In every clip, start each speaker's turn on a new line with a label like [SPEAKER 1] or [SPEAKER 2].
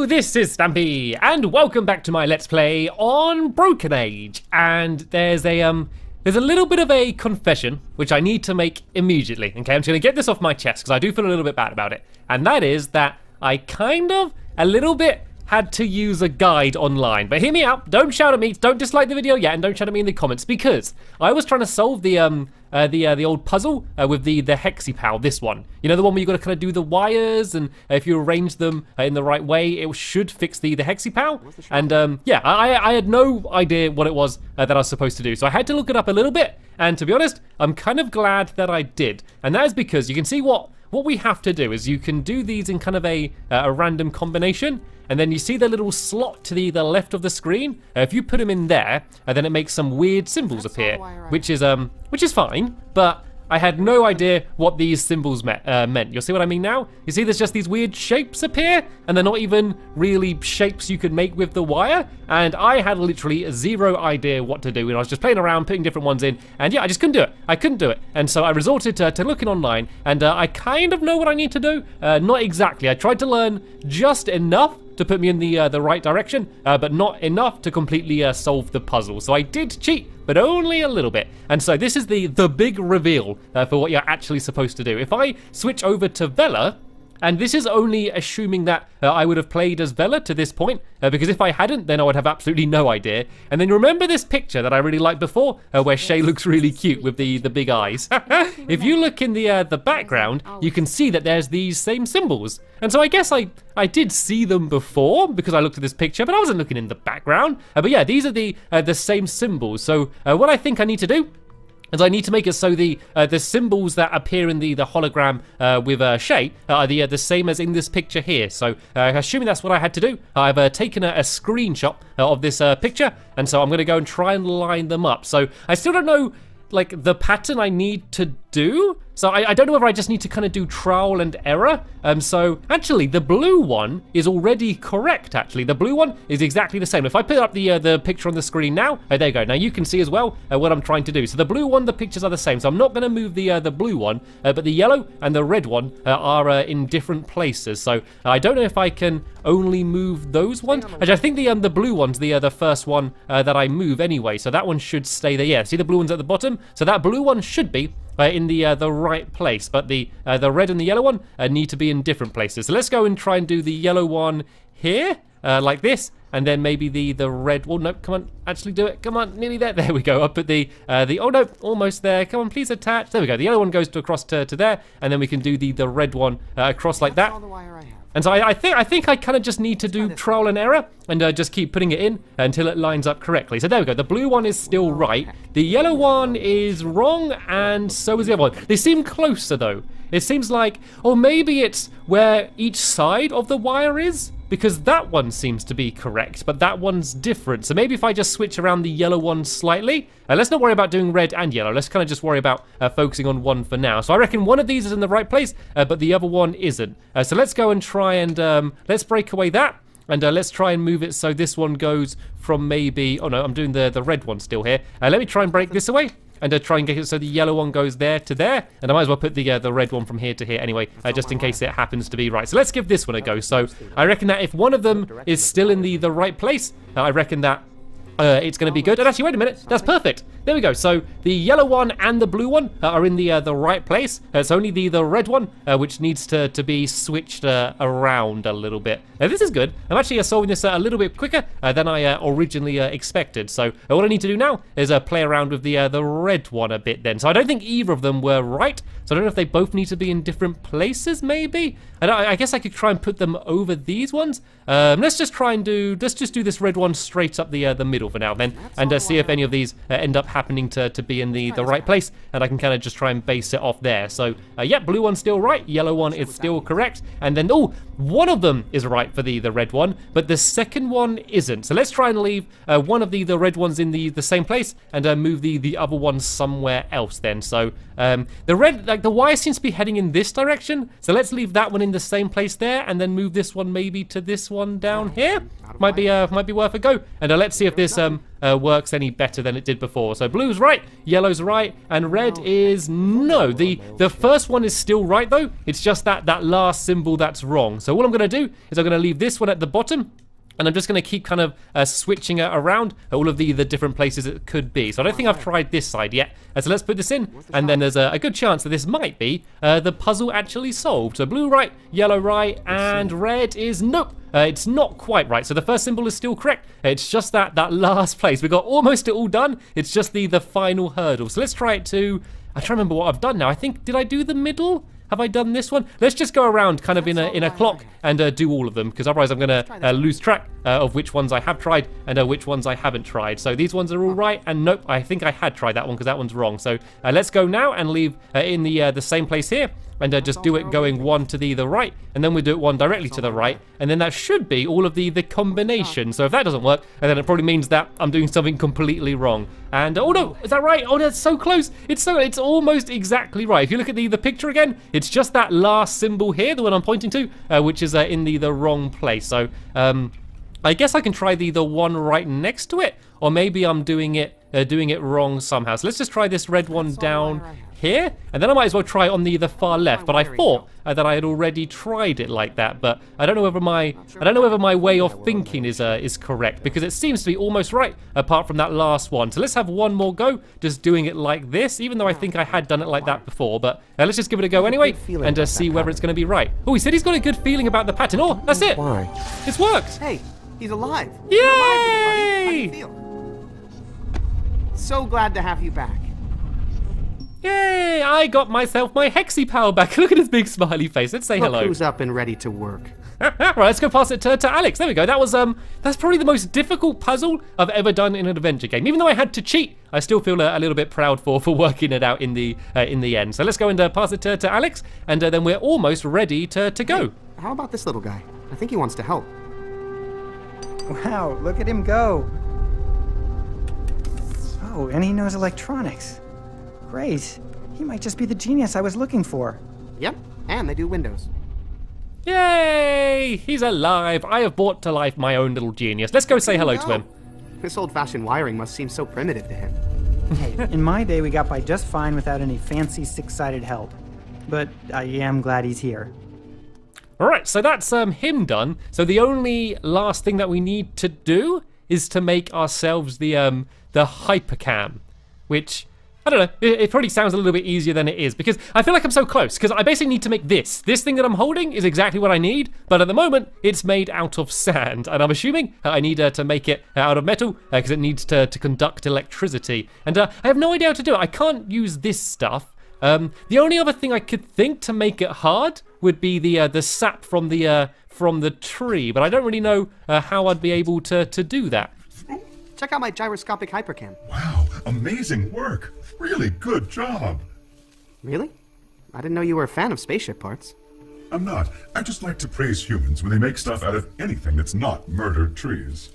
[SPEAKER 1] Hello, this is Stampy, and welcome back to my Let's Play on Broken Age. And there's a little bit of a confession which I need to make immediately. Okay, I'm just gonna get this off my chest because I do feel a little bit bad about it. And that is that I kind of a little bit had to use a guide online. But hear me out, don't shout at me, don't dislike the video yet, and don't shout at me in the comments, because I was trying to solve the old puzzle with the Hexipal, this one. You know, the one where you gotta kind of do the wires, and if you arrange them in the right way, it should fix the Hexipal. And yeah, I had no idea what it was that I was supposed to do, so I had to look it up a little bit, and to be honest, I'm kind of glad that I did. And that is because you can see what we have to do is you can do these in kind of a random combination, and then you see the little slot to the left of the screen. If you put them in there, then it makes some weird symbols appear, which is fine, but I had no idea what these symbols meant. You'll see what I mean now? You see there's just these weird shapes appear, and they're not even really shapes you could make with the wire, and I had literally zero idea what to do, and I was just playing around, putting different ones in, and yeah, I just couldn't do it. I couldn't do it, and so I resorted to looking online, and I kind of know what I need to do. Not exactly. I tried to learn just enough to put me in the right direction, but not enough to completely solve the puzzle. So I did cheat, but only a little bit. And so this is the big reveal for what you're actually supposed to do. If I switch over to Vela, and this is only assuming that I would have played as Vela to this point, because if I hadn't, then I would have absolutely no idea. And then remember this picture that I really liked before, where Shay looks really cute with the big eyes. If you look in the background, you can see that there's these same symbols. And so I guess I did see them before because I looked at this picture, but I wasn't looking in the background. But yeah, these are the same symbols. So what I think I need to do is I need to make it so the symbols that appear in the hologram with Shay are the same as in this picture here. So assuming that's what I had to do, I've taken a screenshot of this picture, and so I'm going to go and try and line them up. So I still don't know like the pattern I need to do. So I don't know whether I just need to kind of do trial and error. So actually the blue one is already correct actually. The blue one is exactly the same. If I put up the picture on the screen now, there you go. Now you can see as well what I'm trying to do. So the blue one, the pictures are the same. So I'm not gonna move the blue one, but the yellow and the red one are in different places. So I don't know if I can only move those ones. Actually, I think the blue one's the first one that I move anyway. So that one should stay there. Yeah, see the blue one's at the bottom? So that blue one should be in the right place, but the red and the yellow one need to be in different places. So let's go and try and do the yellow one here, like this, and then maybe the red. Well, no, come on, actually do it. Come on, nearly there. There we go. I'll put the oh no, almost there. Come on, please attach. There we go. The yellow one goes across to there, and then we can do the red one across like that. And so I think I kind of just need to do trial and error and just keep putting it in until it lines up correctly. So there we go. The blue one is still right. The yellow one is wrong, and so is the other one. They seem closer though. It seems like, or maybe it's where each side of the wire is, because that one seems to be correct, but that one's different. So maybe if I just switch around the yellow one slightly, let's not worry about doing red and yellow. Let's kind of just worry about focusing on one for now. So I reckon one of these is in the right place, but the other one isn't. So let's go and try and, let's break away that. And let's try and move it so this one goes from maybe, oh no, I'm doing the red one still here. Let me try and break this away. And try and get it so the yellow one goes there to there, and I might as well put the red one from here to here anyway, just in case it happens to be right. So let's give this one a go. So I reckon that if one of them is still in the right place, I reckon that it's going to be good. And actually, wait a minute, that's perfect. There we go. So the yellow one and the blue one are in the right place. It's only the red one which needs to be switched around a little bit. This is good. I'm actually solving this a little bit quicker than I originally expected. So all I need to do now is play around with the red one a bit then. So I don't think either of them were right. So I don't know if they both need to be in different places maybe. I guess I could try and put them over these ones. Let's just do this red one straight up the middle for now then, and see if any of these end up happening to be in the right place, and I can kind of just try and base it off there. So yeah, blue one's still right, yellow one is still correct, and then one of them is right for the red one, but the second one isn't. So let's try and leave one of the red ones in the same place, and move the other one somewhere else then. So the red, like the wire seems to be heading in this direction. So let's leave that one in the same place there, and then move this one maybe to this one down here. Might be worth a go. And let's see if this works any better than it did before. So blue's right, yellow's right, and red is no. The first one is still right though. It's just that last symbol that's wrong. So all I'm gonna do is I'm gonna leave this one at the bottom. And I'm just going to keep kind of switching it around all of the different places it could be. So I don't think I've tried this side yet. So let's put this in, and then there's a good chance that this might be the puzzle actually solved. So blue right, yellow right, and red is nope. It's not quite right. So the first symbol is still correct. It's just that last place. We got almost it all done. It's just the final hurdle. So let's try it to. I'm trying to remember what I've done now. I think, did I do the middle? Have I done this one? Let's just go around kind of in a clock and do all of them, because otherwise I'm going to lose track of which ones I have tried and which ones I haven't tried. So these ones are all right, and nope, I think I had tried that one because that one's wrong. So let's go now and leave in the same place here, and just do it going one to the right, and then we do it one directly to the right, and then that should be all of the combination. So if that doesn't work, then it probably means that I'm doing something completely wrong. And oh no, is that right? Oh, that's so close. It's almost exactly right. If you look at the picture again, it's just that last symbol here, the one I'm pointing to, which is in the wrong place. So I guess I can try the one right next to it, or maybe I'm doing it wrong somehow. So let's just try this red one down here, and then I might as well try it on the far left. But I thought that I had already tried it like that, but I don't know whether my way of thinking is correct, because it seems to be almost right apart from that last one. So let's have one more go, just doing it like this, even though I think I had done it like that before. But let's just give it a go anyway and see whether it's going to be right. Oh, he said he's got a good feeling about the pattern. Oh, that's it.
[SPEAKER 2] Why?
[SPEAKER 1] It's worked.
[SPEAKER 3] Hey, he's alive.
[SPEAKER 1] Yay!
[SPEAKER 3] You're alive, everybody. How do you feel? So glad to have you back.
[SPEAKER 1] Yay! I got myself my Hexy power back. Look at his big smiley face. Let's say
[SPEAKER 3] Look
[SPEAKER 1] hello.
[SPEAKER 3] who's up and ready to work.
[SPEAKER 1] Right, let's go pass it to Alex. There we go. That was that's probably the most difficult puzzle I've ever done in an adventure game. Even though I had to cheat, I still feel a little bit proud for working it out in the end. So let's go and pass it to Alex, and then we're almost ready to go.
[SPEAKER 3] Hey, how about this little guy? I think he wants to help.
[SPEAKER 2] Wow, look at him go. Oh, and he knows electronics. Great. He might just be the genius I was looking for.
[SPEAKER 3] Yep, and they do windows.
[SPEAKER 1] Yay! He's alive. I have brought to life my own little genius. Let's go say hello to him.
[SPEAKER 3] This old-fashioned wiring must seem so primitive to him.
[SPEAKER 2] Hey, in my day, we got by just fine without any fancy six-sided help. But I am glad he's here.
[SPEAKER 1] Alright, so that's him done. So the only last thing that we need to do is to make ourselves the hypercam, which, I don't know, it probably sounds a little bit easier than it is, because I feel like I'm so close, because I basically need to make this. This thing that I'm holding is exactly what I need, but at the moment, it's made out of sand, and I'm assuming I need to make it out of metal, because it needs to conduct electricity. And I have no idea how to do it. I can't use this stuff. The only other thing I could think to make it hard would be the sap from the tree, but I don't really know how I'd be able to do that.
[SPEAKER 3] Check out my gyroscopic hypercam.
[SPEAKER 4] Wow, amazing work. Really good job.
[SPEAKER 3] Really? I didn't know you were a fan of spaceship parts.
[SPEAKER 4] I'm not. I just like to praise humans when they make stuff out of anything that's not murdered trees.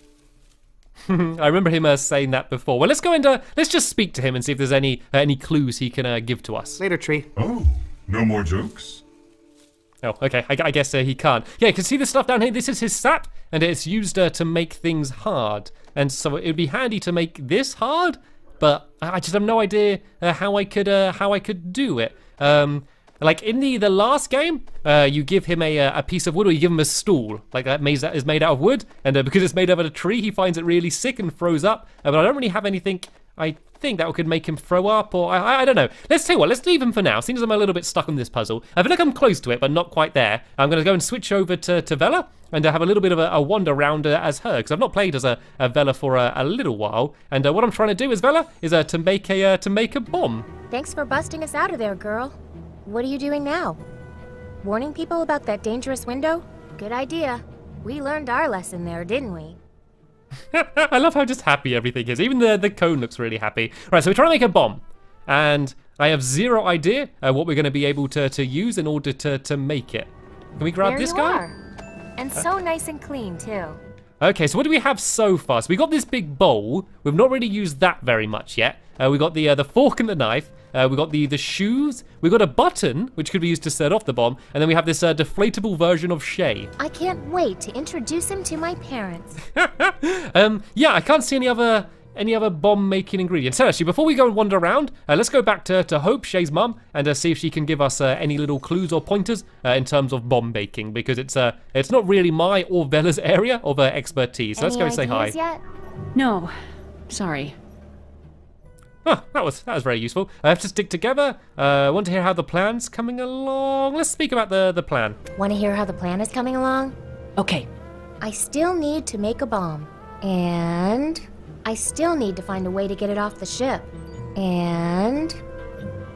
[SPEAKER 1] I remember him saying that before. Well, let's go and let's just speak to him and see if there's any clues he can give to us.
[SPEAKER 3] Later, Tree.
[SPEAKER 4] Oh, no more jokes?
[SPEAKER 1] Oh, okay. I guess he can't. Yeah, you can see this stuff down here. This is his sap, and it's used to make things hard. And so it would be handy to make this hard, but I just have no idea how I could do it. Like in the last game, you give him a piece of wood, or you give him a stool, like that is made out of wood, and because it's made out of a tree, he finds it really sick and throws up. But I don't really have anything I think that could make him throw up, or I don't know. Let's tell you what, let's leave him for now. Seems I'm a little bit stuck on this puzzle. I feel like I'm close to it, but not quite there. I'm going to go and switch over to Vela and have a little bit of a wander around as her, because I've not played as a Vela for a little while. And what I'm trying to do as Vela is to make a bomb.
[SPEAKER 5] Thanks for busting us out of there, girl. What are you doing now? Warning people about that dangerous window? Good idea. We learned our lesson there, didn't we?
[SPEAKER 1] I love how just happy everything is. Even the cone looks really happy. Right, so we're trying to make a bomb. And I have zero idea what we're going to be able to use in order to make it. Can we grab
[SPEAKER 5] There
[SPEAKER 1] this
[SPEAKER 5] you
[SPEAKER 1] guy?
[SPEAKER 5] are. And so nice and clean, too.
[SPEAKER 1] Okay, so what do we have so far? So we got this big bowl. We've not really used that very much yet. We got the fork and the knife. We got the shoes. We got a button, which could be used to set off the bomb. And then we have this deflatable version of Shay.
[SPEAKER 5] I can't wait to introduce him to my parents.
[SPEAKER 1] Yeah, I can't see any other bomb-making ingredients. So actually, before we go and wander around, let's go back to Hope, Shay's mum, and see if she can give us any little clues or pointers in terms of bomb making, because it's not really my or Bella's area of expertise. So let's go and say hi.
[SPEAKER 5] Any ideas yet?
[SPEAKER 6] No, sorry.
[SPEAKER 1] Oh, that was very useful. I have to stick together. Want to hear how the plan's coming along? Let's speak about the plan.
[SPEAKER 5] Want to hear how the plan is coming along?
[SPEAKER 6] Okay,
[SPEAKER 5] I still need to make a bomb. And I still need to find a way to get it off the ship. And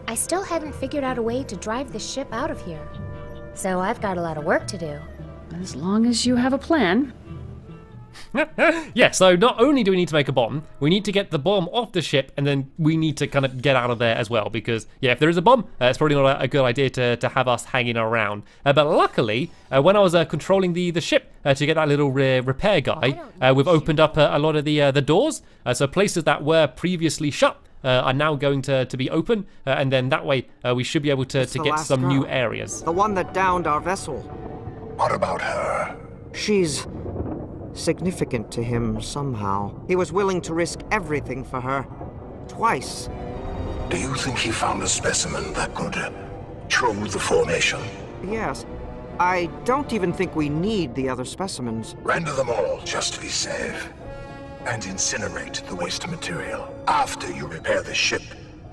[SPEAKER 5] I still haven't figured out a way to drive the ship out of here. So I've got a lot of work to do.
[SPEAKER 6] as long as you have a plan.
[SPEAKER 1] Yeah, so not only do we need to make a bomb, we need to get the bomb off the ship, and then we need to kind of get out of there as well, because, yeah, if there is a bomb, it's probably not a good idea to have us hanging around. But luckily, when I was controlling the ship to get that little repair guy, we've opened up a lot of the doors, so places that were previously shut are now going to be open, and then that way we should be able to get some new areas.
[SPEAKER 7] The one that downed our vessel.
[SPEAKER 8] What about her?
[SPEAKER 7] She's significant to him somehow. He was willing to risk everything for her. Twice.
[SPEAKER 8] Do you think he found a specimen that could show the formation?
[SPEAKER 7] Yes. I don't even think we need the other specimens.
[SPEAKER 8] Render them all, just to be safe. And incinerate the waste material after you repair the ship,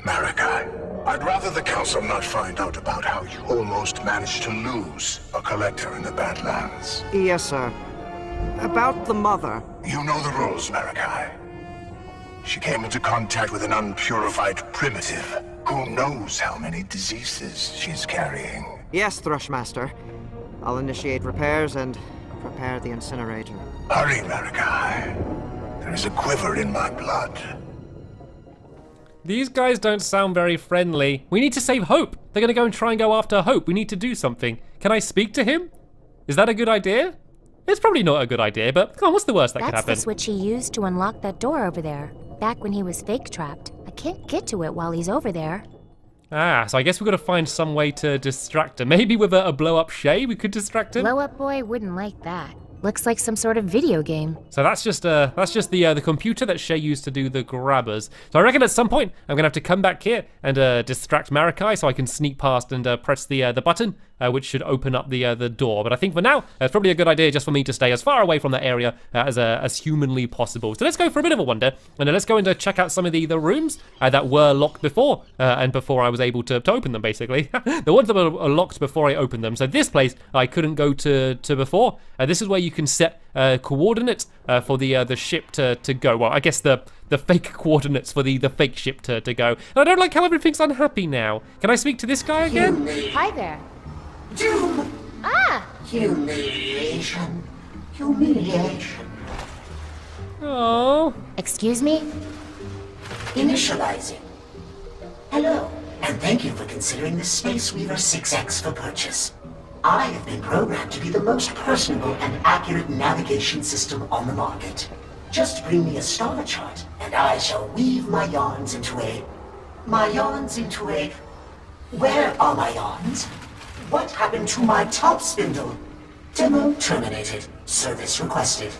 [SPEAKER 8] Marikai. I'd rather the Council not find out about how you almost managed to lose a collector in the Badlands.
[SPEAKER 7] Yes, sir. About the mother.
[SPEAKER 8] You know the rules, Marikai. She came into contact with an unpurified primitive. Who knows how many diseases she's carrying?
[SPEAKER 7] Yes, Thrushmaster. I'll initiate repairs and prepare the incinerator.
[SPEAKER 8] Hurry, Marikai. There is a quiver in my blood.
[SPEAKER 1] These guys don't sound very friendly. We need to save Hope. They're going to go and try and go after Hope. We need to do something. Can I speak to him? Is that a good idea? It's probably not a good idea, but come on, what's the worst that could happen?
[SPEAKER 5] That's the switch he used to unlock that door over there, back when he was fake trapped. I can't get to it while he's over there.
[SPEAKER 1] Ah, so I guess we've got to find some way to distract him. Maybe with a blow-up Shay we could distract him?
[SPEAKER 5] Blow-up boy wouldn't like that. Looks like some sort of video game.
[SPEAKER 1] So that's just the computer that Shay used to do the grabbers. So I reckon at some point I'm gonna have to come back here and distract Marikai so I can sneak past and press the button, which should open up the door. But I think for now it's probably a good idea just for me to stay as far away from that area as humanly possible. So let's go for a bit of a wander and let's go and check out some of the rooms that were locked before and before I was able to open them, basically. The ones that were locked before I opened them. So this place I couldn't go to before. This is where you can set coordinates for the ship to go. Well, I guess the fake coordinates for the fake ship to go. And I don't like how everything's unhappy now. Can I speak to this guy again?
[SPEAKER 5] Hi there.
[SPEAKER 9] Doom!
[SPEAKER 5] Ah!
[SPEAKER 9] Humiliation. Humiliation.
[SPEAKER 5] Oh. Excuse me?
[SPEAKER 9] Initializing. Hello, and thank you for considering the Space Weaver 6X for purchase. I have been programmed to be the most personable and accurate navigation system on the market. Just bring me a star chart, and I shall weave my yarns into a... Where are my yarns? What happened to my top spindle? Demo terminated. Service requested.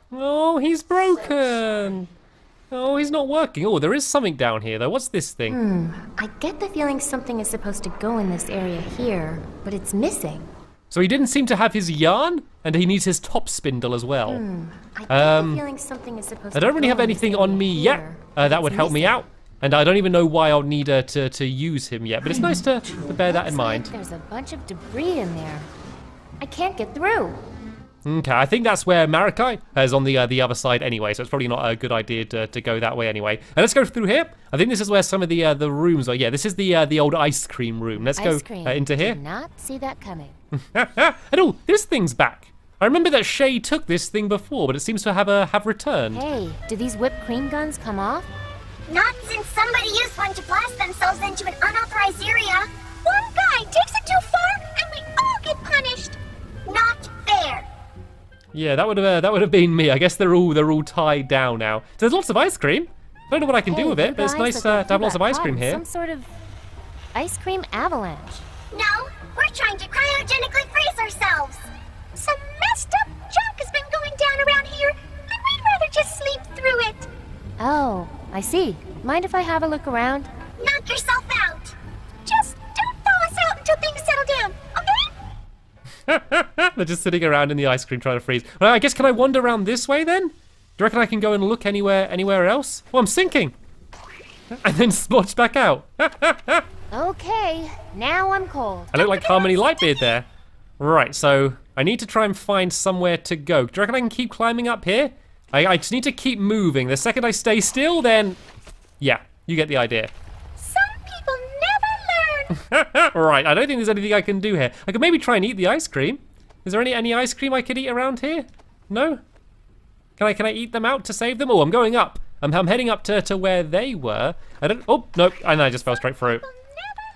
[SPEAKER 1] Oh, he's broken. Oh, he's not working. Oh, there is something down here, though. What's this thing?
[SPEAKER 5] I get the feeling something is supposed to go in this area here, but it's missing.
[SPEAKER 1] So he didn't seem to have his yarn, and he needs his top spindle as well.
[SPEAKER 5] I get the feeling something is supposed to
[SPEAKER 1] I don't really
[SPEAKER 5] go
[SPEAKER 1] have
[SPEAKER 5] in this
[SPEAKER 1] anything on
[SPEAKER 5] area
[SPEAKER 1] me yet
[SPEAKER 5] here,
[SPEAKER 1] that
[SPEAKER 5] but
[SPEAKER 1] would
[SPEAKER 5] it's
[SPEAKER 1] help me
[SPEAKER 5] missing.
[SPEAKER 1] out. And I don't even know why I'll need to use him yet, but it's nice to bear that in
[SPEAKER 5] Looks
[SPEAKER 1] mind.
[SPEAKER 5] like there's a bunch of debris in there. I can't get through.
[SPEAKER 1] Okay, I think that's where Marikai is on the other side anyway, so it's probably not a good idea to go that way anyway. And let's go through here. I think this is where some of the rooms are. Yeah, this is the old ice cream room. Let's
[SPEAKER 5] Ice
[SPEAKER 1] go
[SPEAKER 5] cream.
[SPEAKER 1] into here.
[SPEAKER 5] Did not see that coming.
[SPEAKER 1] And oh, this thing's back. I remember that Shay took this thing before, but it seems to have returned.
[SPEAKER 5] Hey, do these whipped cream guns come off?
[SPEAKER 10] Not since somebody used one to blast themselves into an unauthorized area. One guy takes it too far, and we all get punished. Not fair.
[SPEAKER 1] Yeah, that would have been me. I guess they're all tied down now. So there's lots of ice cream. I don't know what I can do with it, but it's nice to have lots of ice cream here.
[SPEAKER 5] Some sort of ice cream avalanche.
[SPEAKER 10] No, we're trying to cryogenically freeze ourselves. Some messed up junk has been going down around here, and we'd rather just sleep through it.
[SPEAKER 5] Oh, I see. Mind if I have a look around?
[SPEAKER 10] Knock yourself out. Just don't thaw us out until things settle down, okay?
[SPEAKER 1] They're just sitting around in the ice cream trying to freeze. Well, I guess can I wander around this way then? Do you reckon I can go and look anywhere else? Oh, I'm sinking. And then splotch back out.
[SPEAKER 5] Okay, now I'm cold.
[SPEAKER 1] I look like Harmony Lightbeard there. Right, so I need to try and find somewhere to go. Do you reckon I can keep climbing up here? I just need to keep moving. The second I stay still, then... Yeah, you get the idea.
[SPEAKER 10] Some people never learn.
[SPEAKER 1] Right, I don't think there's anything I can do here. I could maybe try and eat the ice cream. Is there any ice cream I could eat around here? No? Can I eat them out to save them? Oh, I'm going up. I'm heading up to where they were. I don't... Oh, nope. And I just fell straight through.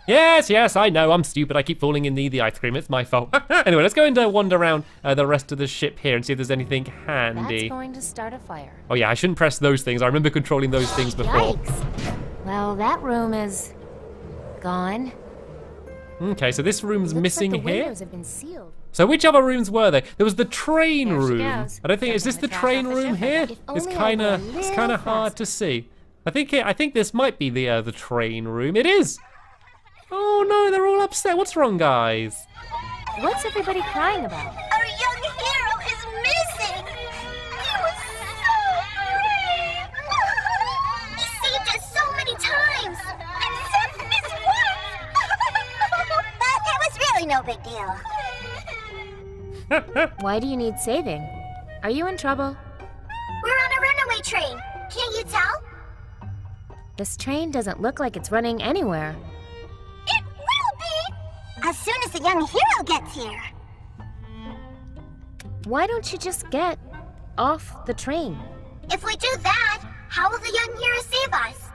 [SPEAKER 1] Yes, I know. I'm stupid. I keep falling in the ice cream. It's my fault. Anyway, let's go and wander around the rest of the ship here and see if there's anything handy.
[SPEAKER 5] That's going to start a fire.
[SPEAKER 1] Oh, yeah, I shouldn't press those things. I remember controlling those things before.
[SPEAKER 5] Yikes. Well, that room is gone.
[SPEAKER 1] Okay, so this room's
[SPEAKER 5] Looks
[SPEAKER 1] missing
[SPEAKER 5] like the
[SPEAKER 1] here.
[SPEAKER 5] windows have been sealed.
[SPEAKER 1] So which other rooms were there? There was the train
[SPEAKER 5] There she
[SPEAKER 1] room.
[SPEAKER 5] goes.
[SPEAKER 1] I don't think is this the train room here?
[SPEAKER 5] If
[SPEAKER 1] It's
[SPEAKER 5] only I
[SPEAKER 1] kind
[SPEAKER 5] were a
[SPEAKER 1] of
[SPEAKER 5] little
[SPEAKER 1] hard to see. I think this might be the train room. It is. Oh no, they're all upset. What's wrong, guys?
[SPEAKER 5] What's everybody crying about?
[SPEAKER 10] Our young hero is missing. He was so brave. He saved us so many times and said Miss once. But it was really no big deal.
[SPEAKER 5] Why do you need saving? Are you in trouble?
[SPEAKER 10] We're on a runaway train. Can't you tell?
[SPEAKER 5] This train doesn't look like it's running anywhere.
[SPEAKER 10] It will be as soon as the young hero gets here.
[SPEAKER 5] Why don't you just get off the train?
[SPEAKER 10] If we do that, how will the young hero save us?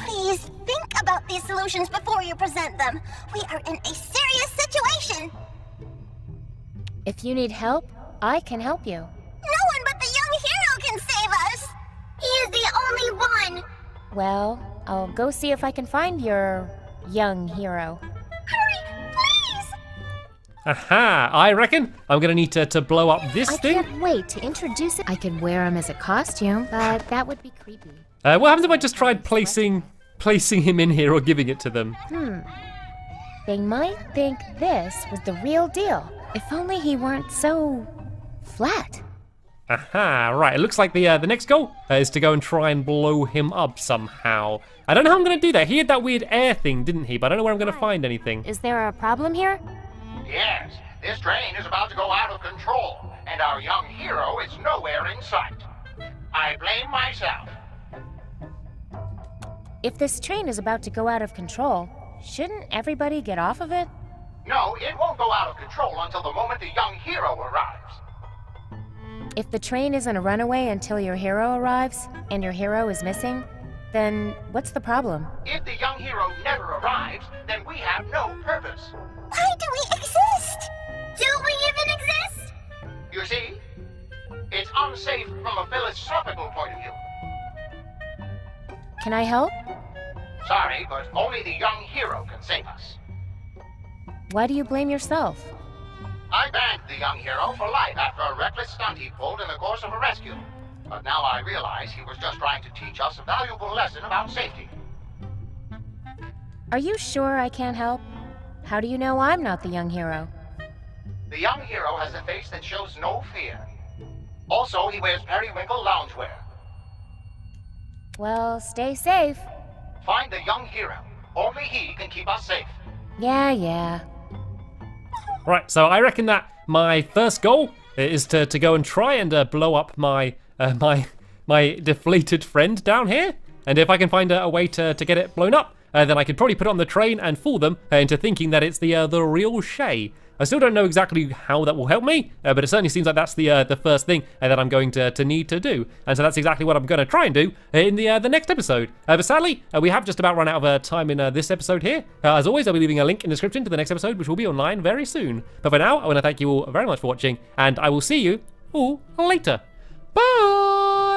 [SPEAKER 10] Please think about these solutions before you present them. We are in a serious situation.
[SPEAKER 5] If you need help, I can help you.
[SPEAKER 10] No one but the young hero can save us. He is the only one.
[SPEAKER 5] Well, I'll go see if I can find your young hero.
[SPEAKER 10] Hurry, please.
[SPEAKER 1] Aha! I reckon I'm gonna need to blow up this
[SPEAKER 5] I
[SPEAKER 1] thing.
[SPEAKER 5] can't wait to introduce it. I could wear him as a costume, but that would be creepy.
[SPEAKER 1] What happens if I just tried placing him in here or giving it to them?
[SPEAKER 5] They might think this was the real deal. If only he weren't so flat.
[SPEAKER 1] Aha, right. It looks like the next goal is to go and try and blow him up somehow. I don't know how I'm going to do that. He had that weird air thing, didn't he? But I don't know where I'm going to find anything.
[SPEAKER 5] Is there a problem here?
[SPEAKER 11] Yes, this train is about to go out of control, and our young hero is nowhere in sight. I blame myself.
[SPEAKER 5] If this train is about to go out of control, shouldn't everybody get off of it?
[SPEAKER 11] No, it won't go out of control until the moment the young hero arrives.
[SPEAKER 5] If the train isn't a runaway until your hero arrives, and your hero is missing, then what's the problem?
[SPEAKER 11] If the young hero never arrives, then we have no purpose.
[SPEAKER 10] Why do we exist? Do we even exist?
[SPEAKER 11] You see, it's unsafe from a philosophical point of view.
[SPEAKER 5] Can I help?
[SPEAKER 11] Sorry, but only the young hero can save us.
[SPEAKER 5] Why do you blame yourself?
[SPEAKER 11] I banned the young hero for life after a reckless stunt he pulled in the course of a rescue. But now I realize he was just trying to teach us a valuable lesson about safety.
[SPEAKER 5] Are you sure I can't help? How do you know I'm not the young hero?
[SPEAKER 11] The young hero has a face that shows no fear. Also, he wears periwinkle loungewear.
[SPEAKER 5] Well, stay safe.
[SPEAKER 11] Find the young hero. Only he can keep us safe.
[SPEAKER 5] Yeah.
[SPEAKER 1] Right, so I reckon that my first goal is to go and try and blow up my my deflated friend down here. And if I can find a way to get it blown up, then I could probably put it on the train and fool them into thinking that it's the real Shay. I still don't know exactly how that will help me, but it certainly seems like that's the first thing that I'm going to need to do. And so that's exactly what I'm going to try and do in the next episode. But sadly, we have just about run out of time in this episode here. As always, I'll be leaving a link in the description to the next episode, which will be online very soon. But for now, I want to thank you all very much for watching, and I will see you all later. Bye!